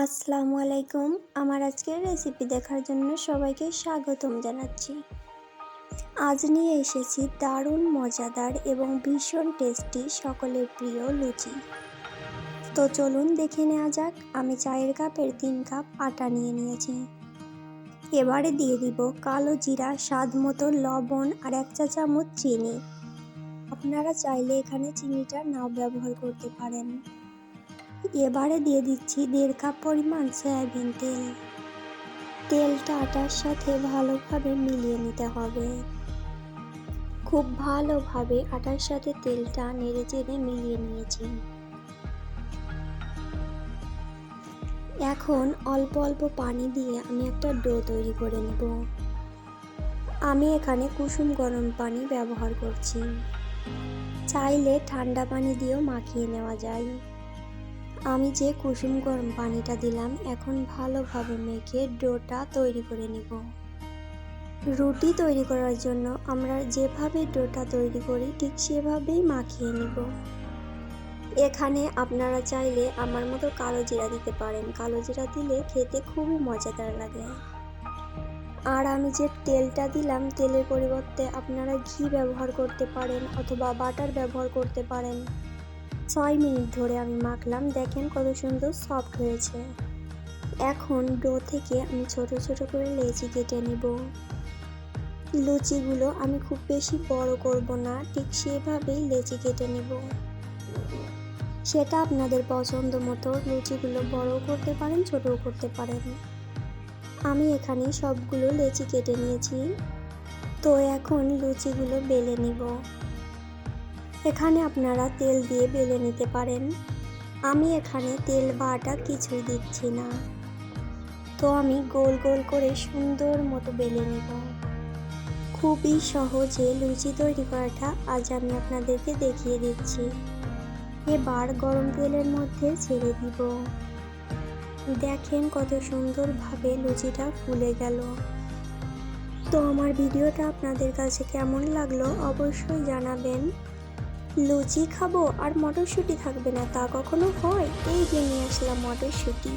আসসালামু আলাইকুম। আমার আজকের রেসিপি দেখার জন্য সবাইকে স্বাগতম জানাচ্ছি। আজ নিয়ে এসেছি দারুণ মজাদার এবং ভীষণ টেস্টি সকলের প্রিয় লুচি। তো চলুন দেখে নেওয়া যাক। আমি চায়ের কাপের 3 কাপ আটা নিয়ে নিয়েছি। এবারে দিয়ে দিব কালো জিরা, স্বাদ মতো লবণ আর 1 চা চামচ চিনি। আপনারা চাইলে এখানে চিনিটা নাও ব্যবহার করতে পারেন। এবারে দিয়ে দিচ্ছি 1.5 কাপ পরিমাণ সয়াবিন তেল। তেলটা আটার সাথে ভালোভাবে মিলিয়ে নিতে হবে। খুব ভালোভাবে আটার সাথে তেলটা নেড়ে চেড়ে মিলিয়ে নিয়েছি। এখন অল্প অল্প পানি দিয়ে আমি একটা ডো তৈরি করে নেব। আমি এখানে কুসুম গরম পানি ব্যবহার করছি। চাইলে ঠান্ডা পানি দিয়েও মাখিয়ে নেওয়া যায়। আমি যে কুসুম গরম পানিটা দিলাম, এখন ভালোভাবে মেখে ডোটা তৈরি করে নিব। রুটি তৈরি করার জন্য আমরা যেভাবে ডোটা তৈরি করি ঠিক সেভাবেই মাখিয়ে নিব। এখানে আপনারা চাইলে আমার মতো কালো জিরা দিতে পারেন। কালো জিরা দিলে খেতে খুবই মজাদার লাগে। আর আমি যে তেলটা দিলাম, তেলের পরিবর্তে আপনারা ঘি ব্যবহার করতে পারেন অথবা বাটার ব্যবহার করতে পারেন। 6 মিনিট ধরে আমি মাখলাম, দেখেন কত সুন্দর সফট হয়েছে। এখন ডো থেকে আমি ছোট ছোট করে লেচি কেটে নিব। লুচিগুলো আমি খুব বেশি বড় করব না, ঠিক সেভাবেই লেচি কেটে নিব। সেটা আপনাদের পছন্দ মতো লুচিগুলো বড়ও করতে পারেন, ছোটও করতে পারেন। আমি এখানে সবগুলো লেচি কেটে নিয়েছি। তো এখন লুচিগুলো বেলে নিব। এখানে আপনারা তেল দিয়ে বেলে নিতে পারেন। আমি এখানে তেল বা আটা কিছুই দিচ্ছি না। তো আমি গোল গোল করে সুন্দর মতো বেলে নিব। খুবই সহজে লুচি তৈরি করাটা আজ আমি আপনাদেরকে দেখিয়ে দিচ্ছি। এবার গরম তেলের মধ্যে ছেড়ে দিব। দেখেন কত সুন্দরভাবে লুচিটা ফুলে গেল। তো আমার ভিডিওটা আপনাদের কাছে কেমন লাগলো অবশ্যই জানাবেন। লুচি খাবো আর মটরশুঁটি থাকবে না, তা কখনো হয়? এই যে নিয়ে আসলাম মটরশুঁটি।